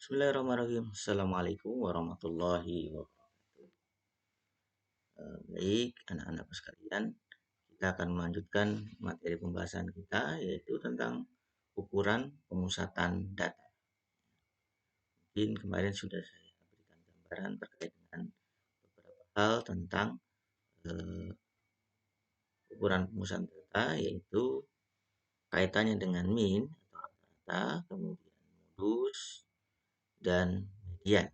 Bismillahirrahmanirrahim. Assalamualaikum warahmatullahi wabarakatuh. Baik, anak-anakku sekalian, kita akan melanjutkan materi pembahasan kita, yaitu tentang ukuran pemusatan data. Mungkin kemarin sudah saya berikan gambaran terkait dengan beberapa hal tentang ukuran pemusatan data, yaitu kaitannya dengan min atau rata-rata, kemudian modus, dan median.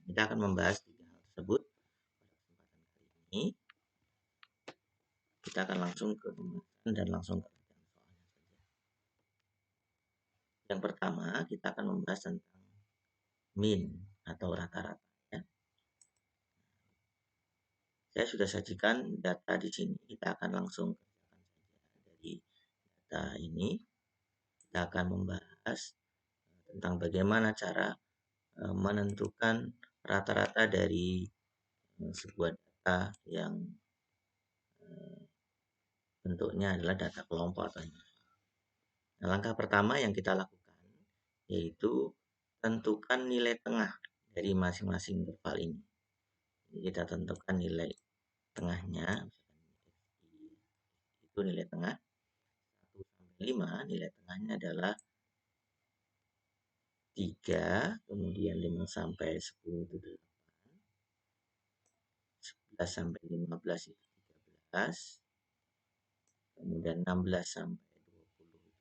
Kita akan membahas tiga hal tersebut pada kesempatan kali ini. Kita akan langsung ke pembahasan dan langsung ke soalnya saja. Yang pertama, kita akan membahas tentang min atau rata-rata. Ya. Saya sudah sajikan data di sini. Kita akan langsung kerjakan saja dari data ini. Kita akan membahas tentang bagaimana cara menentukan rata-rata dari sebuah data yang bentuknya adalah data kelompok atau Nah, langkah pertama yang kita lakukan yaitu tentukan nilai tengah dari masing-masing interval ini. Jadi kita tentukan nilai tengahnya, itu nilai tengah 1 sampai 5, nilai tengahnya adalah 3, kemudian 5 sampai 10 itu 8, 11 sampai 15 itu 13, kemudian 16 sampai 20 itu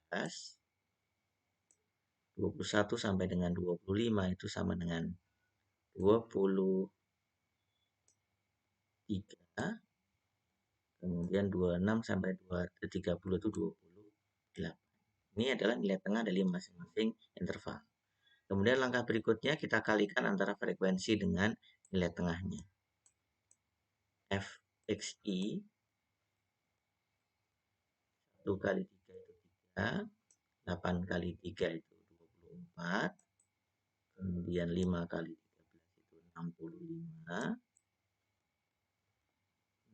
18, 21 sampai dengan 25 itu sama dengan 23, kemudian 26 sampai 30 itu 28. Ini adalah nilai tengah dari masing-masing interval. Kemudian langkah berikutnya kita kalikan antara frekuensi dengan nilai tengahnya. Fxi 1 kali 3 itu 3, 8 kali 3 itu 24, kemudian 5 kali 13 itu 65,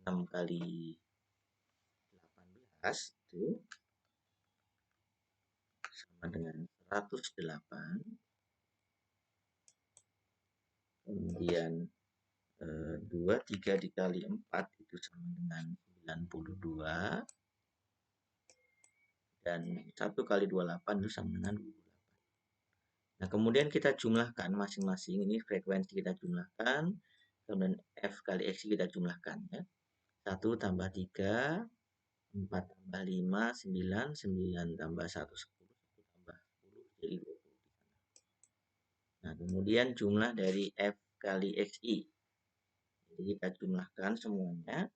6 kali 18 itu sama dengan 108, kemudian 23 dikali 4 itu sama dengan 92, dan 1 kali 28 itu sama dengan 28. Nah, kemudian kita jumlahkan masing-masing ini frekuensi kita jumlahkan, kemudian F kali X kita jumlahkan ya. 1 tambah 3, 4 tambah 5, 9, 9 tambah 1, 10, 1 tambah 10, jadi 20. Nah, kemudian jumlah dari F kali XI. Jadi kita jumlahkan semuanya.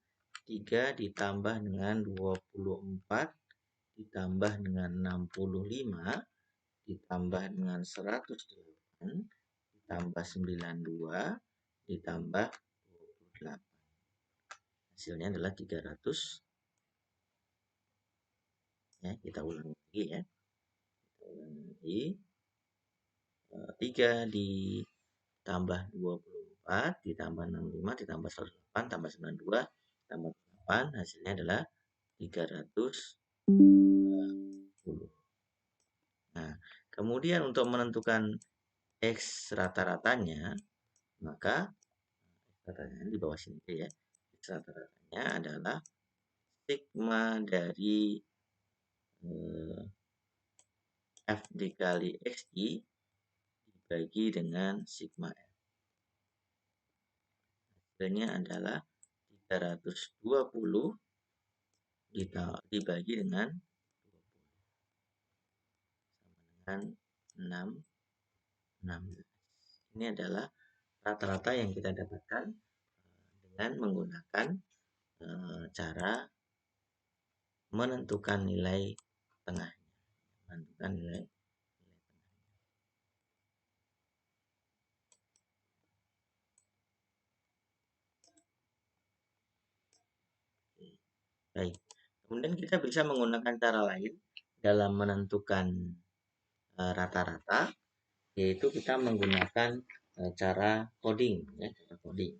3 ditambah dengan 24, ditambah dengan 65, ditambah dengan 108, ditambah 92, ditambah 28. Hasilnya adalah 300. Ya, kita ulangi lagi ya. Kita ulangi lagi. 3 ditambah 24, ditambah 65, ditambah 108, tambah 92, tambah 8, hasilnya adalah 320. Nah, kemudian untuk menentukan X rata-ratanya, maka rata-ratanya di bawah sini ya. X rata-ratanya adalah sigma dari F dikali XI dibagi dengan sigma F. Hasilnya adalah 320 dibagi dengan 20 sama dengan 16. Ini adalah rata-rata yang kita dapatkan dengan menggunakan cara menentukan nilai tengahnya. Menentukan nilai tengahnya. Baik. Kemudian kita bisa menggunakan cara lain dalam menentukan rata-rata, yaitu kita menggunakan cara coding ya, cara coding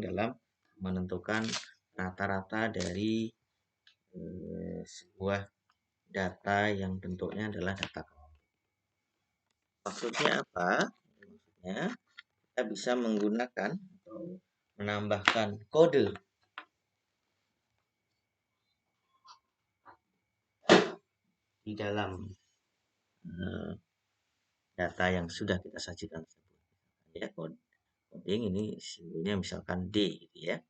dalam menentukan rata-rata dari sebuah data yang bentuknya adalah data kelompok. Maksudnya apa? Maksudnya kita bisa menggunakan atau menambahkan kode di dalam data yang sudah kita sajikan tersebut. Ya, coding ini simbolnya misalkan D gitu ya.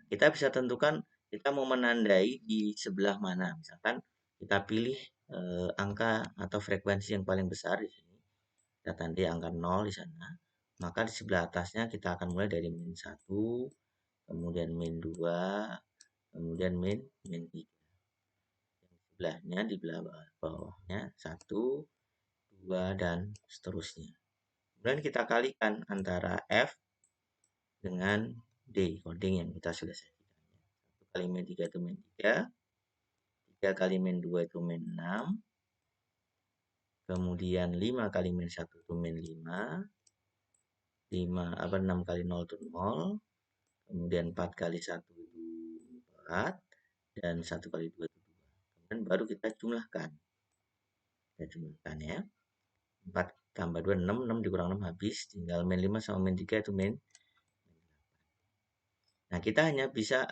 Kita bisa tentukan kita mau menandai di sebelah mana. Misalkan kita pilih angka atau frekuensi yang paling besar di sini. Kita tandai angka 0 di sana. Maka di sebelah atasnya kita akan mulai dari min 1, kemudian min 2, kemudian min 3. Sebelahnya di bawahnya 1, 2, dan seterusnya. Kemudian kita kalikan antara F dengan D, coding yang kita sudah sajikan. 1 kali min 3 itu min 3, 3 kali min 2 itu min 6, kemudian 5 kali min 1 itu min 5, 6 kali 0 itu 0, kemudian 4 kali 1 itu 4, dan 1 kali 2 itu 2. Kemudian baru kita jumlahkan. Kita jumlahkan ya. 4 tambah 2, 6, 6 dikurang 6 habis, tinggal min 5 sama min 3 itu min 8. Nah, kita hanya bisa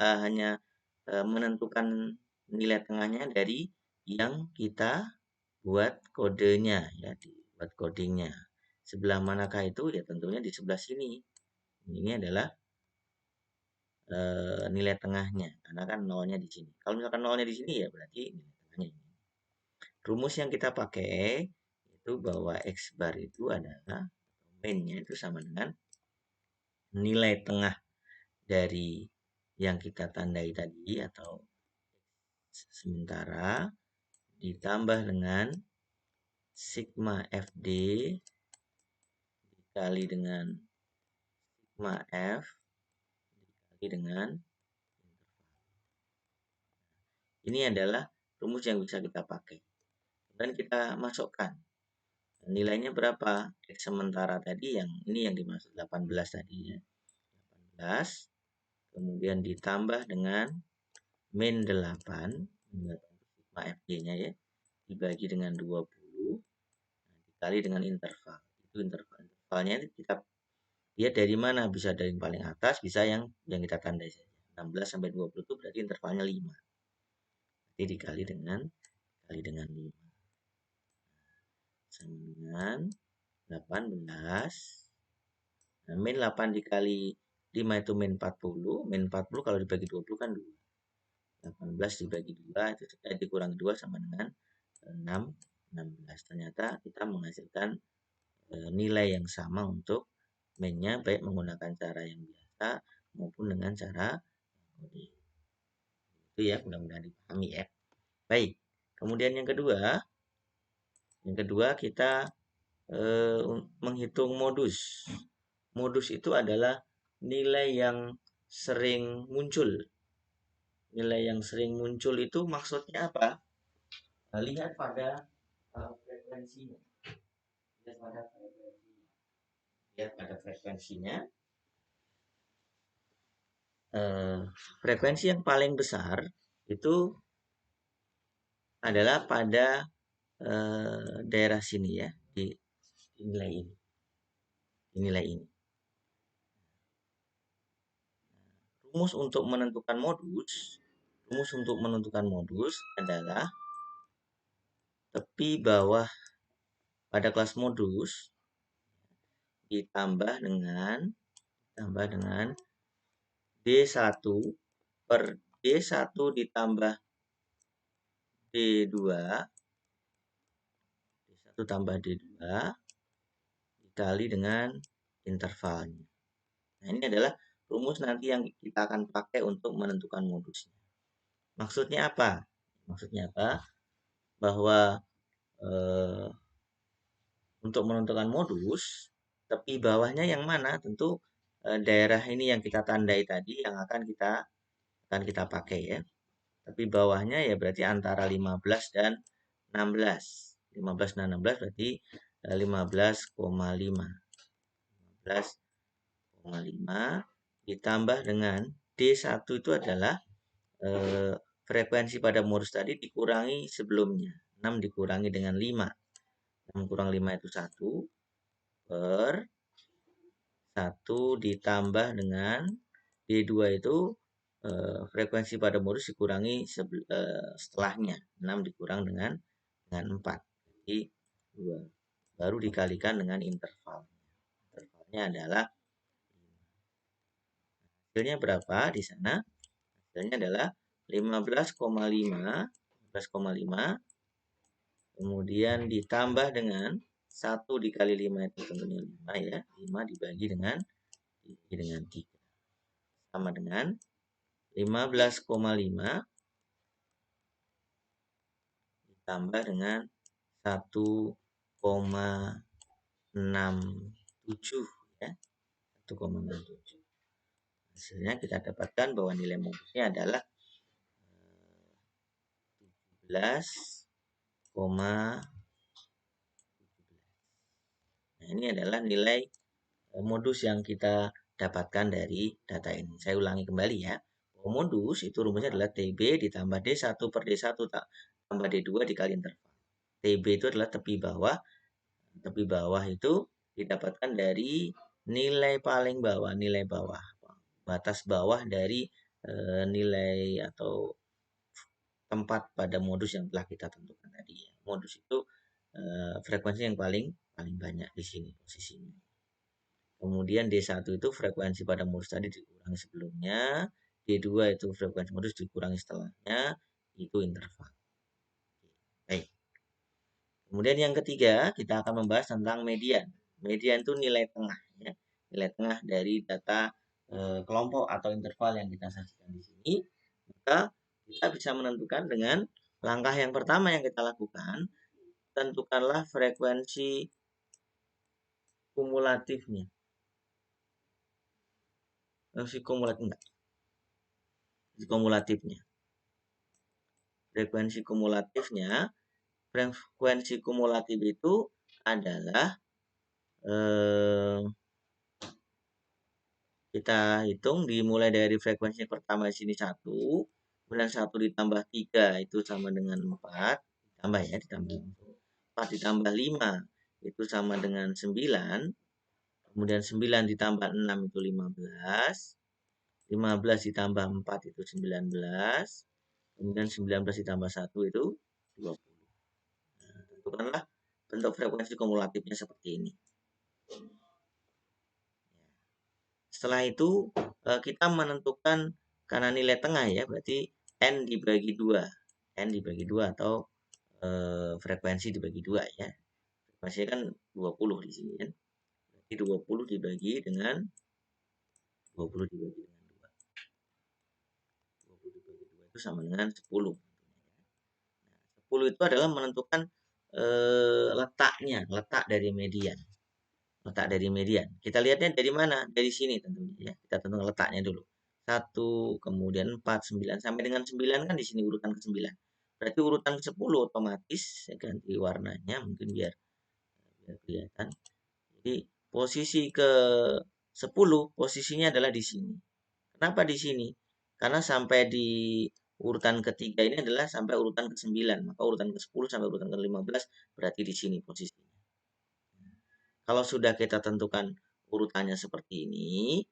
menentukan nilai tengahnya dari yang kita buat kodenya ya, dibuat codingnya. Sebelah manakah itu? Ya tentunya di sebelah sini. Ini adalah nilai tengahnya karena kan nolnya di sini. Kalau misalkan nolnya di sini ya berarti nilai tengahnya ini. Rumus yang kita pakai itu bahwa X bar itu adalah min-nya itu sama dengan nilai tengah dari yang kita tandai tadi atau sementara ditambah dengan sigma FD dikali dengan sigma F dikali dengan ini adalah rumus yang bisa kita pakai. Dan kita masukkan nilainya berapa? X sementara tadi yang ini yang dimaksud 18 tadi ya. 18 kemudian ditambah dengan min 8 sigma FD-nya ya dibagi dengan 20 dikali dengan interval. Itu intervalnya kita lihat dari mana, bisa dari yang paling atas, bisa yang kita tandai saja. 16 sampai 20 itu berarti intervalnya 5. Jadi dikali dengan 5 sama dengan 18. Nah, min 8 dikali 5 itu min 40. Min 40 kalau dibagi 20 kan 2. 18 dibagi 2 itu dikurangi 2 sama dengan 16. Ternyata kita menghasilkan nilai yang sama untuk min-nya baik menggunakan cara yang biasa maupun dengan cara coding. Itu ya, mudah-mudahan dipahami ya. Baik, kemudian yang kedua kita menghitung modus. Modus itu adalah nilai yang sering muncul. Nilai yang sering muncul itu maksudnya apa? Lihat pada frekuensinya. Lihat pada frekuensinya. Frekuensi yang paling besar itu adalah pada daerah sini ya, di nilai ini. Nilai ini. Rumus untuk menentukan modus adalah tepi bawah pada kelas modus ditambah dengan D1 per D1 ditambah D2 D1 tambah D2 dikali dengan intervalnya. Nah, ini adalah rumus nanti yang kita akan pakai untuk menentukan modusnya. Maksudnya apa? Bahwa untuk menentukan modus, tepi bawahnya yang mana? Tentu daerah ini yang kita tandai tadi yang akan kita pakai ya. Tapi bawahnya ya berarti antara 15 dan 16. 15 dan 16 berarti 15,5. 15,5 ditambah dengan D1 itu adalah frekuensi pada modus tadi dikurangi sebelumnya. 6 dikurangi dengan 5. 6 kurang 5 itu 1 per 1 ditambah dengan D2 itu frekuensi pada modus dikurangi setelahnya. 6 dikurang dengan 4. Jadi 2. Baru dikalikan dengan interval. Intervalnya adalah hasilnya berapa di sana? Hasilnya adalah 15,5 kemudian ditambah dengan 1 dikali 5 itu tentunya 5 ya. 5 dibagi dengan 3 sama dengan 15,5 ditambah dengan 1,67 ya. 1,67. Hasilnya kita dapatkan bahwa nilai modusnya adalah 17,17. Nah, ini adalah nilai modus yang kita dapatkan dari data ini. Saya ulangi kembali ya. Modus itu rumusnya adalah TB ditambah D1 per D1 tambah D2 dikali interval. TB itu adalah tepi bawah. Tepi bawah itu didapatkan dari nilai paling bawah, nilai bawah. Batas bawah dari nilai atau tempat pada modus yang telah kita tentukan tadi ya. Modus itu frekuensi yang paling banyak di sini posisinya. Kemudian D1 itu frekuensi pada modus tadi dikurangi sebelumnya, D2 itu frekuensi modus dikurangi setelahnya, itu interval. Baik. Kemudian yang ketiga, kita akan membahas tentang median. Median itu nilai tengah ya. Nilai tengah dari data kelompok atau interval yang kita sajikan di sini. Maka kita bisa menentukan dengan langkah yang pertama yang kita lakukan, tentukanlah frekuensi kumulatifnya. Kumulatifnya. Frekuensi kumulatif itu adalah kita hitung dimulai dari frekuensi pertama di sini 1, kemudian 1 ditambah 3 itu sama dengan 4, ditambah 4 ditambah 5 itu sama dengan 9, kemudian 9 ditambah 6 itu 15, 15 ditambah 4 itu 19, kemudian 19 ditambah 1 itu 20. Nah, tentukanlah bentuk frekuensi kumulatifnya seperti ini. Setelah itu kita menentukan karena nilai tengah ya, berarti N dibagi 2. N dibagi 2 atau frekuensi dibagi 2 ya. Frekuensinya kan 20 di sini kan. Berarti 20 dibagi dengan 20 dibagi dengan 2. 20 dibagi 2 itu sama dengan 10. Nah, 10 itu adalah menentukan letak dari median. Letak dari median. Kita lihatnya dari mana? Dari sini tentunya ya. Kita tentukan letaknya dulu. 1, kemudian 4, 9. Sampai dengan 9 kan di sini urutan ke-9. Berarti urutan ke-10 otomatis saya ganti warnanya mungkin biar kelihatan. Jadi posisi ke-10 posisinya adalah di sini. Kenapa di sini? Karena sampai di urutan ketiga ini adalah sampai urutan ke-9. Maka urutan ke-10 sampai urutan ke-15 berarti di sini posisinya. Kalau sudah kita tentukan urutannya seperti ini,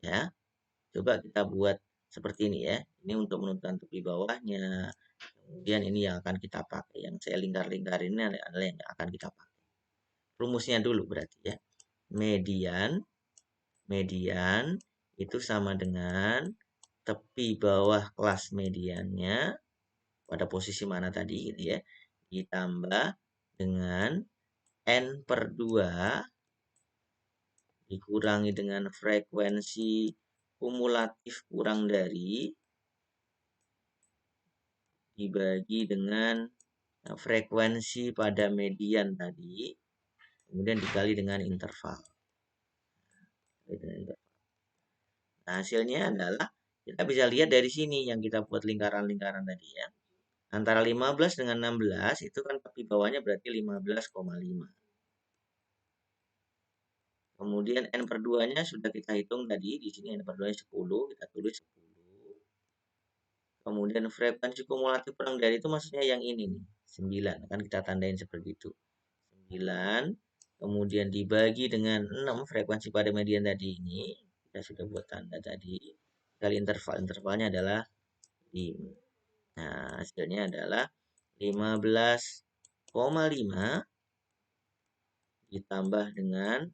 ya, coba kita buat seperti ini ya. Ini untuk menentukan tepi bawahnya. Kemudian ini yang akan kita pakai. Yang saya lingkar-lingkar ini adalah yang akan kita pakai. Rumusnya dulu berarti ya. Median itu sama dengan tepi bawah kelas mediannya pada posisi mana tadi gitu ya. Ditambah dengan N per 2 dikurangi dengan frekuensi kumulatif kurang dari dibagi dengan frekuensi pada median tadi, kemudian dikali dengan interval. Nah, hasilnya adalah kita bisa lihat dari sini yang kita buat lingkaran-lingkaran tadi ya. Antara 15 dengan 16 itu kan tepi bawahnya berarti 15,5. Kemudian N per 2-nya sudah kita hitung tadi. Di sini N per 2-nya 10. Kita tulis 10. Kemudian frekuensi kumulatif kurang dari itu maksudnya yang ini nih. 9. Kan kita tandain seperti itu. 9, kemudian dibagi dengan 6 frekuensi pada median tadi ini. Kita sudah buat tanda tadi. Kali intervalnya adalah 5. Nah, hasilnya adalah 15,5 ditambah dengan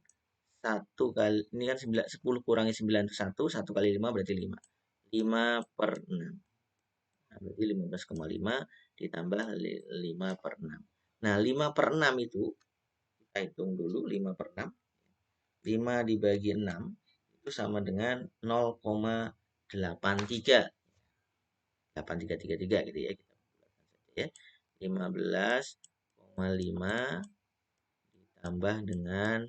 1 kali, ini kan 10 kurangi 9 itu 1, 1 kali 5 berarti 5. 5/6. Nah, berarti 15,5 ditambah 5/6. Nah, 5/6 itu, kita hitung dulu 5/6. 5 dibagi 6 itu sama dengan 0,83. 8333 gitu ya. Kita ya. 15,5 ditambah dengan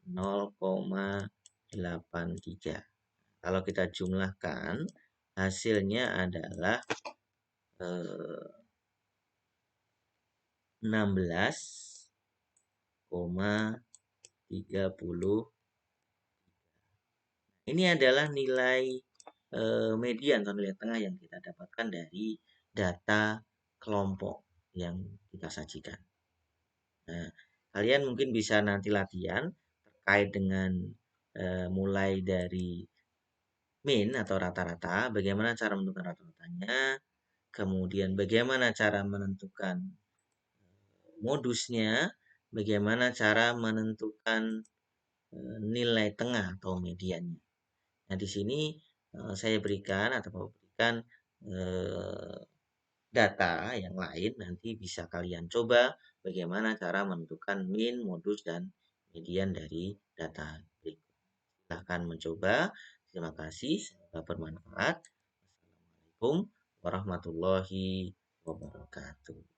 0,83. Kalau kita jumlahkan, hasilnya adalah 16,30. Ini adalah nilai median atau nilai tengah yang kita dapatkan dari data kelompok yang kita sajikan. Nah, kalian mungkin bisa nanti latihan terkait dengan mulai dari min atau rata-rata, bagaimana cara menentukan rata-ratanya, kemudian bagaimana cara menentukan modusnya, bagaimana cara menentukan nilai tengah atau mediannya. Nah, di sini saya berikan data yang lain, nanti bisa kalian coba bagaimana cara menentukan min, modus, dan median dari data berikut. Silahkan mencoba. Terima kasih, semoga bermanfaat. Assalamualaikum warahmatullahi wabarakatuh.